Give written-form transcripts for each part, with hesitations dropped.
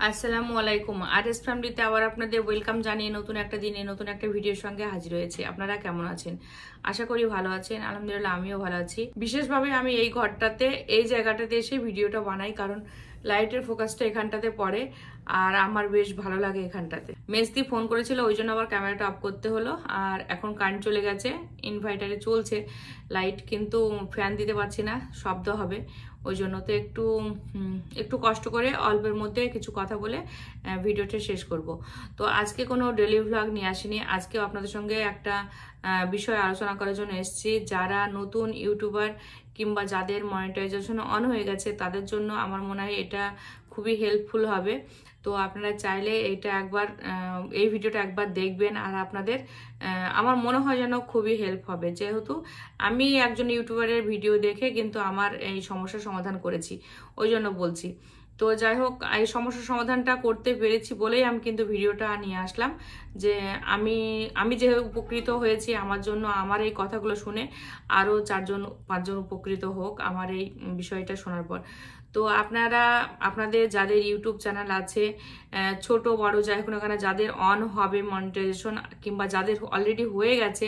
আসসালামু আলাইকুম। আরএস ফ্যামিলিতে আবার আপনাদের ওয়েলকাম জানিয়ে নতুন একটা দিনে নতুন একটা ভিডিওর সঙ্গে হাজির হয়েছে। আপনারা কেমন আছেন? আশা করি ভালো আছেন। আলহামদুলিল্লাহ আমিও ভালো আছি। বিশেষভাবে আমি এই ঘরটাতে এই জায়গাটাতে এসে ভিডিওটা বানাই, কারণ লাইটের ফোকাসটা এখানটাতে পড়ে আর আমার বেশ ভালো লাগে এখানটাতে। মেজদি ফোন করেছিল, ওই জন্য আবার ক্যামেরাটা অফ করতে হলো। আর এখন কারেন্ট চলে গেছে, ইনভার্টারে চলছে লাইট, কিন্তু ফ্যান দিতে পারছি না, শব্দ হবে। ওই জন্য তো একটু কষ্ট করে অল্পের মধ্যে কিছু কথা বলে ভিডিওটা শেষ করব। তো আজকে কোনো ডেলি ভ্লগ নিয়ে আসিনি, আজকেও আপনাদের সঙ্গে একটা বিষয় আলোচনা করার জন্য এসেছি। যারা নতুন ইউটিউবার কিংবা যাদের মনিটাইজেশন অন হয়ে গেছে তাদের জন্য আমার মনে হয় এটা খুবই হেল্পফুল হবে। তো আপনারা চাইলে এই ভিডিওটা একবার দেখবেন, আর আপনাদের আমার মনে হয় যেন খুবই হেল্প হবে, যেহেতু আমি একজন ইউটিউবারের ভিডিও দেখে কিন্তু আমার এই সমস্যার সমাধান করেছি, ওই জন্য বলছি। তো যাই হোক, এই সমস্যার সমাধানটা করতে পেরেছি বলেই আমি কিন্তু ভিডিওটা নিয়ে আসলাম, যে আমি যে উপকৃত হয়েছি, আমার জন্য আমার এই কথাগুলো শুনে আরও 4-5জন উপকৃত হোক আমার এই বিষয়টা শোনার পর। তো আপনাদের যাদের ইউটিউব চ্যানেল আছে, ছোট বড় যাই হোক না কেন, যাদের অন হবে মনিটাইজেশন কিংবা যাদের অলরেডি হয়ে গেছে,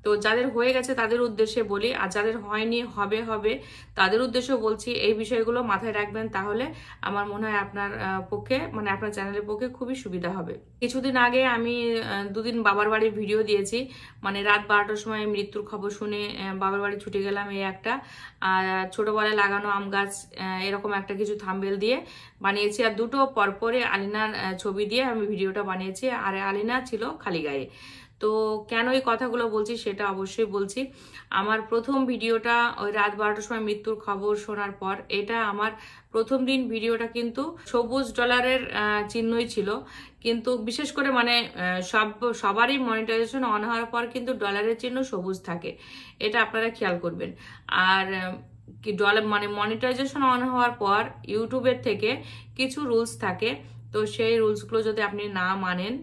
তো যাদের হয়ে গেছে তাদের উদ্দেশ্যে বলি, আর যাদের হয়নি হবে তাদের উদ্দেশ্যে বলছি, এই বিষয়গুলো মাথায় রাখবেন, তাহলে আমার মনে হয় আপনার পক্ষে, মানে আপনার চ্যানেলের পক্ষে খুবই সুবিধা হবে। কিছুদিন আগে আমি 2 দিন বাবার বাড়ির ভিডিও দিয়েছি, মানে রাত 12টার সময় মৃত্যুর খবর শুনে বাবার বাড়ি ছুটে গেলাম, এই একটা। আর ছোটবেলায় লাগানো আম গাছ, এরকম একটা কিছু থাম্বনেল দিয়ে বানিয়েছি, আর দুটো পরপরে আলিনার ছবি দিয়ে আমি ভিডিওটা বানিয়েছি, আর আলিনা ছিল খালি গায়ে। তো কেন এই কথাগুলো বলছি সেটা অবশ্যই বলছি। আমার প্রথম ভিডিওটা ওই রাত 12টার সময় মৃত্যুর খবর শোনার পর, এটা আমার প্রথম দিন ভিডিওটা কিন্তু সবুজ ডলারের চিহ্নই ছিল, কিন্তু বিশেষ করে মানে সবারই মনিটাইজেশন অন হওয়ার পর কিন্তু ডলারের চিহ্ন সবুজ থাকে, এটা আপনারা খেয়াল করবেন। আর কি ডলার মানে মনিটাইজেশন অন হওয়ার পর ইউটিউবের থেকে কিছু রুলস থাকে, তো সেই রুলসগুলো যদি আপনি না মানেন,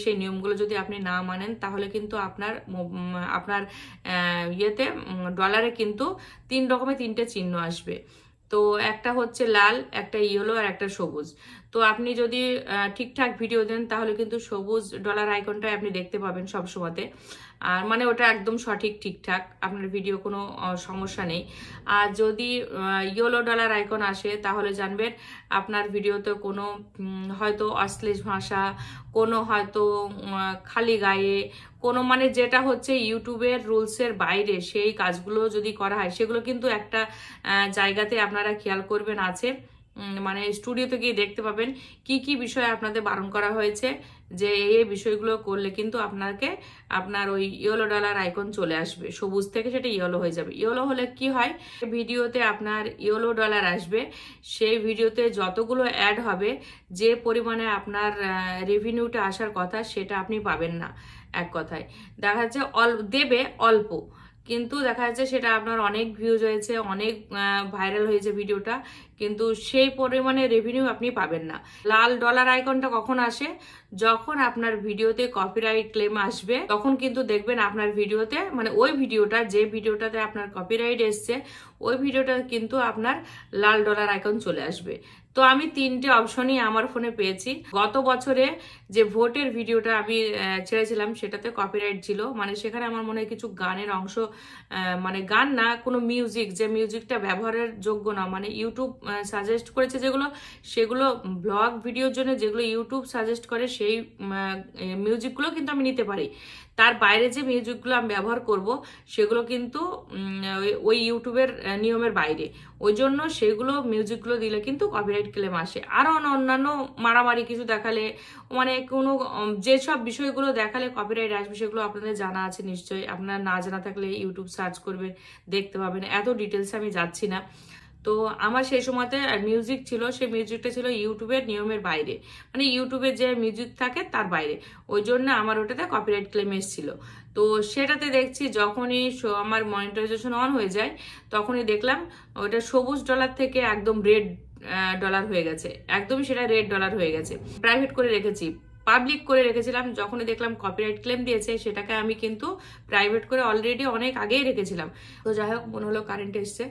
সেই নিয়মগুলো যদি আপনি না মানেন, তাহলে কিন্তু আপনার ইয়েতে ডলারে কিন্তু 3 রকমের 3টে চিহ্ন আসবে। তো একটা হচ্ছে লাল, একটা ইয়েলো, আর একটা সবুজ। তো আপনি যদি ঠিকঠাক ভিডিও দেন তাহলে কিন্তু সবুজ ডলার আইকনটাই আপনি দেখতে পাবেন সবসময়তে, আর মানে ওটা একদম সঠিক ঠিকঠাক, আপনার ভিডিও কোনো সমস্যা নেই। আর যদি ইয়েলো ডলার আইকন আসে, তাহলে জানবেন আপনার ভিডিওতে কোনো হয়তো অশ্লীল ভাষা, কোনো হয়তো খালি গায়ে, কোনো মানে যেটা হচ্ছে ইউটিউবের রুলসের বাইরে সেই কাজগুলো যদি করা হয়, সেগুলো কিন্তু একটা জায়গাতে আপনারা খেয়াল করবেন আছে, মানে স্টুডিওতে গিয়ে দেখতে পাবেন কি কি বিষয়ে আপনাদের বারণ করা হয়েছে, যে এই বিষয়গুলো করলে কিন্তু আপনার ওই ইয়েলো ডলার আইকন চলে আসবে, সবুজ থেকে সেটা ইয়েলো হয়ে যাবে। ইয়েলো হলে কি হয়, ভিডিওতে আপনার ইয়েলো ডলার আসবে, সেই ভিডিওতে যতগুলো অ্যাড হবে, যে পরিমাণে আপনার রেভিনিউটা আসার কথা, সেটা আপনি পাবেন না। এক কথায় দেখা যাচ্ছে দেবে অল্প, কিন্তু দেখা যাচ্ছে সেটা আপনার অনেক ভিউজ হয়েছে, অনেক ভাইরাল হয়েছে ভিডিওটা, কিন্তু সেই পরিমাণে রেভিনিউ আপনি পাবেন না। লাল ডলার আইকনটা কখন আসে, যখন আপনার ভিডিওতে কপিরাইট ক্লেম আসবে, তখন কিন্তু দেখবেন আপনার ভিডিওতে, মানে ওই ভিডিওটা, যে ভিডিওটাতে আপনার কপিরাইট এসছে, ওই ভিডিওটা কিন্তু আপনার লাল ডলার আইকন চলে আসবে। তো আমি 3টে অপশনই আমার ফোনে পেয়েছি। গত বছরে যে ভোটের ভিডিওটা আমি ছেড়েছিলাম, সেটাতে কপিরাইট ছিল, মানে সেখানে আমার মনে হয় কিছু গানের অংশ, মানে গান না, কোনো মিউজিক, যে মিউজিকটা ব্যবহারের যোগ্য না, মানে ইউটিউব সাজেস্ট করেছে যেগুলো, সেগুলো ব্লগ ভিডিওর জন্য যেগুলো ইউটিউব সাজেস্ট করে, সেই মিউজিকগুলো কিন্তু আমি নিতে পারি। তার বাইরে যে মিউজিকগুলো আমি ব্যবহার করব, সেগুলো কিন্তু ওই ইউটিউবের নিয়মের বাইরে, ওই জন্য সেগুলো মিউজিকগুলো দিলে কিন্তু কপিরাইট ক্লেম আসে। আরও অন্যান্য মারামারি কিছু দেখালে, মানে কোনো যেসব বিষয়গুলো দেখালে কপিরাইট আসবে, সেগুলো আপনাদের জানা আছে নিশ্চয়ই। আপনারা না জানা থাকলে ইউটিউব সার্চ করবেন, দেখতে পাবেন, এত ডিটেলসে আমি যাচ্ছি না। তো আমার সেই সময়তে মিউজিক ছিল, সেই মিউজিকটা ছিল ইউটিউবের নিয়মের বাইরে, মানে ইউটিউবে যে মিউজিক থাকে তার বাইরে, ওই জন্য আমার ওটাতে কপিরাইট ক্লেম এসেছিল। তো সেটাতে দেখছি যখনই আমার মনিটাইজেশন অন হয়ে যায়, তখনই দেখলাম ওটা সবুজ ডলার থেকে একদম রেড ডলার হয়ে গেছে, একদমই সেটা রেড ডলার হয়ে গেছে। প্রাইভেট করে রেখেছি, পাবলিক করে রেখেছিলাম, যখনই দেখলাম কপিরাইট ক্লেম দিয়েছে সেটাকে আমি কিন্তু প্রাইভেট করে অলরেডি অনেক আগেই রেখেছিলাম। তো যাই হোক, মনে হলো কারেন্ট এসছে,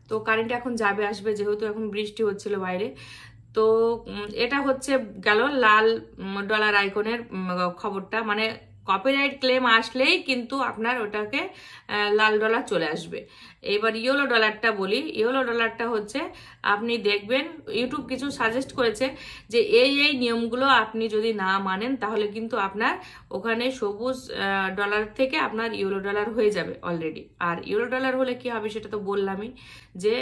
তো কারেন্ট এখন যাবে আসবে, যেহেতু এখন বৃষ্টি হচ্ছিল বাইরে। তো এটা হচ্ছে গেল লাল ডলার আইকনের খবরটা, মানে কপিরাইট ক্লেম আসলেই কিন্তু আপনার ওটাকে লাল ডলার চলে আসবে। এবার ইয়েলো ডলারটা বলি। ইয়েলো ডলারটা হচ্ছে আপনি দেখবেন ইউটিউব কিছু সাজেস্ট করেছে যে এই নিয়মগুলো আপনি যদি না মানেন তাহলে কিন্তু আপনার ওখানে সবুজ ডলার থেকে আপনার ইয়েলো ডলার হয়ে যাবে অলরেডি। আর ইয়েলো ডলার হলে কি হবে সেটা তো বললামই, যে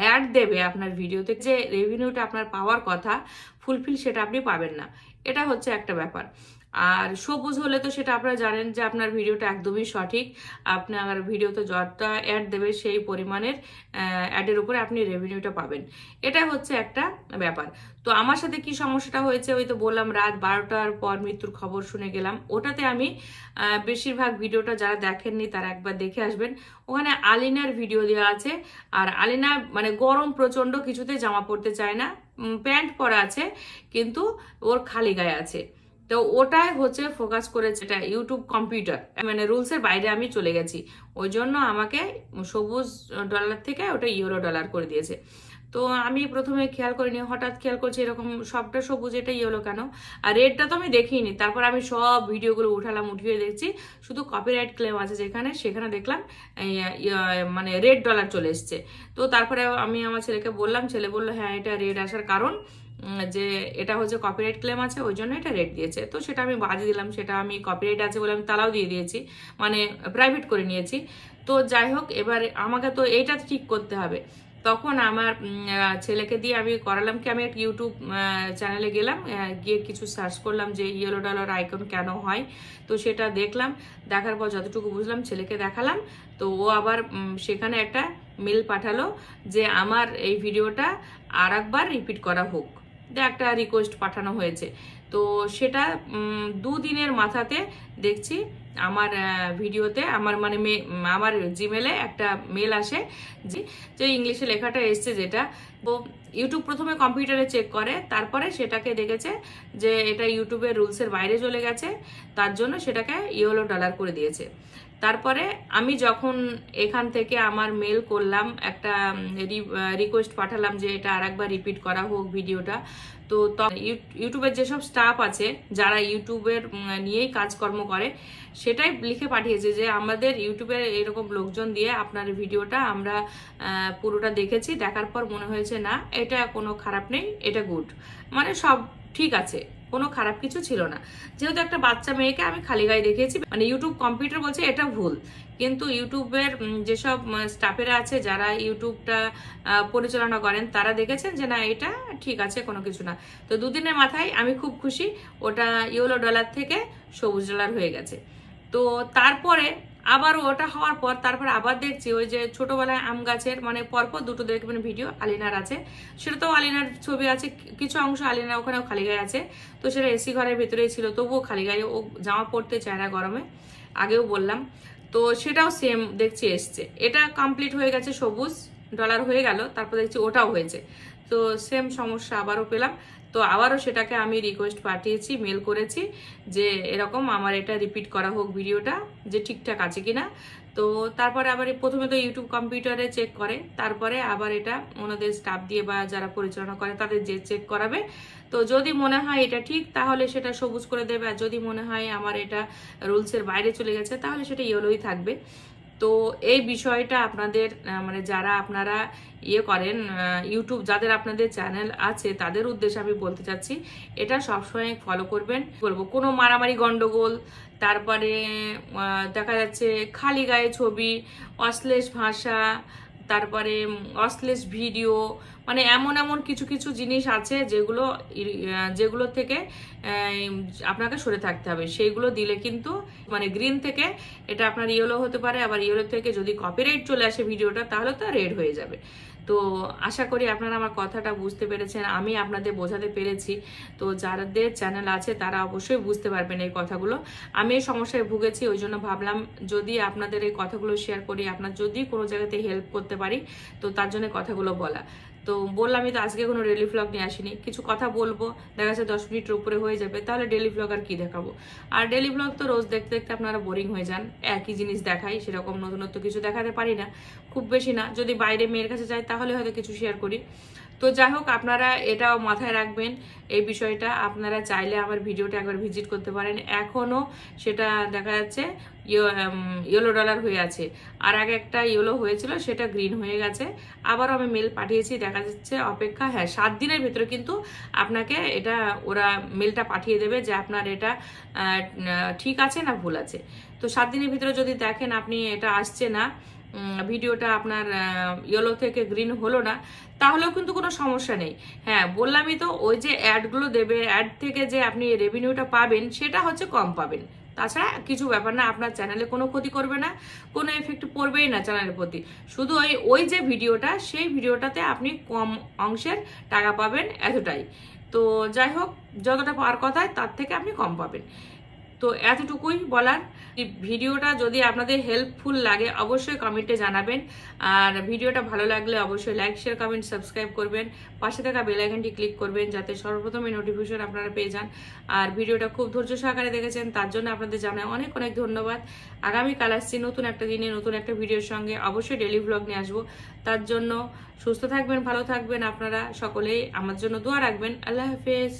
অ্যাড দেবে আপনার ভিডিওতে, যে রেভিনিউটা আপনার পাওয়ার কথা ফুলফিল সেটা আপনি পাবেন না। এটা হচ্ছে একটা ব্যাপার। আর সবুজ হলে তো সেটা আপনারা জানেন যে আপনার ভিডিওটা একদমই সঠিক, আপনার ভিডিওতে যতটা অ্যাড দেবে সেই পরিমাণের অ্যাডের উপরে আপনি রেভিনিউটা পাবেন। এটা হচ্ছে একটা ব্যাপার। তো আমার সাথে কি সমস্যাটা হয়েছে, ওই তো বললাম রাত 12টার পর মৃত্যুর খবর শুনে গেলাম। ওটাতে আমি বেশিরভাগ ভিডিওটা যারা দেখেননি তারা একবার দেখে আসবেন। ওখানে আলিনার ভিডিও দেওয়া আছে, আর আলিনা মানে গরম প্রচন্ড, কিছুতে জামা পরতে চায় না, প্যান্ট পরা আছে কিন্তু ওর খালি গায়ে আছে। তো ওটাই হচ্ছে ফোকাস করেছে, এটা ইউটিউব কম্পিউটার, মানে রুলসের বাইরে আমি চলে গেছি, ওই জন্য আমাকে সবুজ ডলার থেকে ওটা ইয়েলো ডলার করে দিয়েছে। তো আমি প্রথমে খেয়াল করিনি, হঠাৎ খেয়াল করছি এরকম সবটা সবুজ, এটা ইয়েলো কেন, আর রেডটা তো আমি দেখিনি। তারপর আমি সব ভিডিওগুলো উঠিয়ে দেখছি শুধু কপিরাইট ক্লেম আছে যেখানে, সেখানে দেখলাম মানে রেড ডলার চলে এসছে। তো তারপরে আমি আমার ছেলেকে বললাম, ছেলে বললো হ্যাঁ এটা রেড আসার কারণ যে এটা হচ্ছে কপিরাইট ক্লেম আছে, ওই জন্য এটা রেট দিয়েছে। তো সেটা আমি বাজে দিলাম, সেটা আমি কপিরাইট আছে বলে আমি তালাও দিয়ে দিয়েছি, মানে প্রাইভেট করে নিয়েছি। তো যাই হোক, এবার আমাকে তো এইটা ঠিক করতে হবে। তখন আমার ছেলেকে দিয়ে আমি করালাম কি, আমি একটা ইউটিউব চ্যানেলে গেলাম, গিয়ে কিছু সার্চ করলাম যে ইয়েলো ডলার আইকন কেন হয়। তো সেটা দেখলাম, দেখার পর যতটুকু বুঝলাম ছেলেকে দেখালাম। তো ও আবার সেখানে একটা মেল পাঠালো যে আমার এই ভিডিওটা আর একবার রিপিট করা হোক, একটা রিকোয়েস্ট পাঠানো হয়েছে। তো সেটা 2 দিনের মাথাতে দেখছি আমার ভিডিওতে আমার জিমেলে একটা মেল আসে যে ইংলিশে লেখাটা এসছে, যেটা তো ইউটিউব প্রথমে কম্পিউটারে চেক করে, তারপরে সেটাকে দেখেছে যে এটা ইউটিউবের রুলসের বাইরে চলে গেছে, তার জন্য সেটাকে ইয়েলো ডলার করে দিয়েছে। তারপরে আমি যখন এখান থেকে আমার মেল করলাম, একটা রিকোয়েস্ট পাঠালাম যে এটা আরেকবার রিপিট করা হোক ভিডিওটা, তো ইউটিউবের যেসব স্টাফ আছে যারা ইউটিউবের নিয়েই কাজকর্ম করে, সেটাই লিখে পাঠিয়েছে যে আমাদের ইউটিউবের এরকম লোকজন দিয়ে আপনার ভিডিওটা আমরা পুরোটা দেখেছি, দেখার পর মনে হয়েছে না এটা কোনো খারাপ নেই, এটা গুড, মানে সব ঠিক আছে, কোনো খারাপ কিছু ছিল না। যেহেতু একটা বাচ্চা মেয়েকে আমি খালি গায়ে দেখিয়েছি, মানে ইউটিউব কম্পিউটার বলছে এটা ভুল, কিন্তু ইউটিউবের যেসব স্টাফেরা আছে যারা ইউটিউবটা পরিচালনা করেন তারা দেখেছেন যে না এটা ঠিক আছে, কোনো কিছু না। তো 2 দিনের মাথায় আমি খুব খুশি, ওটা ইয়েলো ডলার থেকে সবুজ ডলার হয়ে গেছে। তো তারপরে আবার ওটা হওয়ার পর তারপর আবার দেখছি ওই যে ছোটবেলায় আম গাছের, মানে পরপর 2টো দেখবেন ভিডিও আলিনার আছে, সেটা তো আলিনার ছবি আছে, কিছু অংশ আলিনা ওখানেও খালি গায়ে আছে। তো সেটা এসি ঘরের ভেতরেই ছিল, তবুও খালি গায়ে, ও জামা পরতে চায় না গরমে, আগেও বললাম। তো সেটাও সেম দেখছি এসছে, এটা কমপ্লিট হয়ে গেছে, সবুজ ডলার হয়ে গেল, তারপর দেখছি ওটাও হয়েছে। তো সেম সমস্যা আবারও পেলাম। তো আবারও সেটাকে আমি রিকোয়েস্ট পাঠিয়েছি, মেল করেছি যে এরকম আমার এটা রিপিট করা হোক ভিডিওটা, যে ঠিকঠাক আছে কিনা। তো তারপরে আবার প্রথমে তো ইউটিউব কম্পিউটারে চেক করে, তারপরে আবার এটা ওনাদের স্টাফ দিয়ে বা যারা পরিচালনা করে তাদের যে চেক করাবে। তো যদি মনে হয় এটা ঠিক তাহলে সেটা সবুজ করে দেবে, আর যদি মনে হয় আমার এটা রুলসের বাইরে চলে গেছে তাহলে সেটা ইয়েলোই থাকবে। তো এই বিষয়টা আপনাদের মানে যারা আপনারা করেন ইউটিউব, যাদের আপনাদের চ্যানেল আছে তাদের উদ্দেশ্যে আমি বলতে চাচ্ছি, এটা সবসময় ফলো করবেন। বলবো কোনো মারামারি গন্ডগোল, তারপরে দেখা যাচ্ছে খালি গায়ে ছবি, অশ্লীল ভাষা, তারপরে অশ্লীল ভিডিও, মানে এমন কিছু কিছু জিনিস আছে যেগুলো থেকে আপনাকে সরে থাকতে হবে। সেইগুলো দিলে কিন্তু মানে গ্রিন থেকে এটা আপনার ইয়েলো হতে পারে, আবার ইয়েলো থেকে যদি কপিরাইট চলে আসে ভিডিওটা তাহলে তো রেড হয়ে যাবে। তো আশা করি আপনারা আমার কথাটা বুঝতে পেরেছেন, আমি আপনাদের বোঝাতে পেরেছি। তো যাদের চ্যানেল আছে তারা অবশ্যই বুঝতে পারবেন এই কথাগুলো। আমি এই সমস্যায় ভুগেছি, ওই জন্য ভাবলাম যদি আপনাদের এই কথাগুলো শেয়ার করি, আপনার যদি কোনো জায়গাতে হেল্প করতে পারি, তো তার জন্য কথাগুলো বলা। তো বললামই তো আজকে কোনো ডেলি ভ্লগ নিয়ে আসিনি, কিছু কথা বলবো, দেখা যাচ্ছে 10 মিনিটের উপরে হয়ে যাবে, তাহলে ডেলি ভ্লগ আর কি দেখাবো। আর ডেলি ভ্লগ তো রোজ দেখতে দেখতে আপনারা বোরিং হয়ে যান, একই জিনিস দেখাই, সেরকম নতুনত্ব কিছু দেখাতে পারি না, খুব বেশি না। যদি বাইরে মেয়ের কাছে যাই তাহলে হয়তো কিছু শেয়ার করি। তো যাই হোক, আপনারা এটাও মাথায় রাখবেন এই বিষয়টা। আপনারা চাইলে আমার ভিডিওটা একবার ভিজিট করতে পারেন, এখনো সেটা দেখা যাচ্ছে ইয়েলো ডলার হয়ে আছে। আর আগে একটা ইয়েলো হয়েছিল, সেটা গ্রিন হয়ে গেছে। আবারও আমি মেল পাঠিয়েছি, দেখা যাচ্ছে অপেক্ষা। হ্যাঁ, 7 দিনের ভিতরে কিন্তু আপনাকে এটা ওরা মেলটা পাঠিয়ে দেবে যে আপনার এটা ঠিক আছে না ভুল আছে। তো 7 দিনের ভিতরে যদি দেখেন আপনি এটা আসছে না, ভিডিওটা আপনার ইয়েলো থেকে গ্রিন হলো না, তাহলেও কিন্তু কোনো সমস্যা নেই। হ্যাঁ, বললামই তো, ওই যে অ্যাডগুলো দেবে, অ্যাড থেকে যে আপনি রেভিনিউটা পাবেন সেটা হচ্ছে কম পাবেন। তাছাড়া কিছু ব্যাপার না, আপনার চ্যানেলে কোনো ক্ষতি করবে না, কোনো এফেক্ট পড়বেই না চ্যানেলের প্রতি। শুধু ওই যে ভিডিওটা, সেই ভিডিওটাতে আপনি কম অংশের টাকা পাবেন, এতটাই। তো যাই হোক, যতটা পাওয়ার কথা তার থেকে আপনি কম পাবেন। তো এতটুকুই বলার। ভিডিওটা যদি আপনাদের হেল্পফুল লাগে অবশ্যই কমেন্টে জানাবেন, আর ভিডিওটা ভালো লাগলে অবশ্যই লাইক, শেয়ার, কমেন্ট, সাবস্ক্রাইব করবেন, পাশে থাকা বেল আইকনটি ক্লিক করবেন যাতে সর্বপ্রথমে নোটিফিকেশন আপনারা পেয়ে যান। আর ভিডিওটা খুব ধৈর্য সহকারে দেখেছেন, তার জন্য আপনাদের জানাই অনেক অনেক ধন্যবাদ। আগামীকাল আসছি নতুন একটা দিনে নতুন একটা ভিডিওর সঙ্গে, অবশ্যই ডেলি ভ্লগ নিয়ে আসবো। তার জন্য সুস্থ থাকবেন, ভালো থাকবেন, আপনারা সকলেই আমার জন্য দোয়া রাখবেন। আল্লাহ হাফেজ।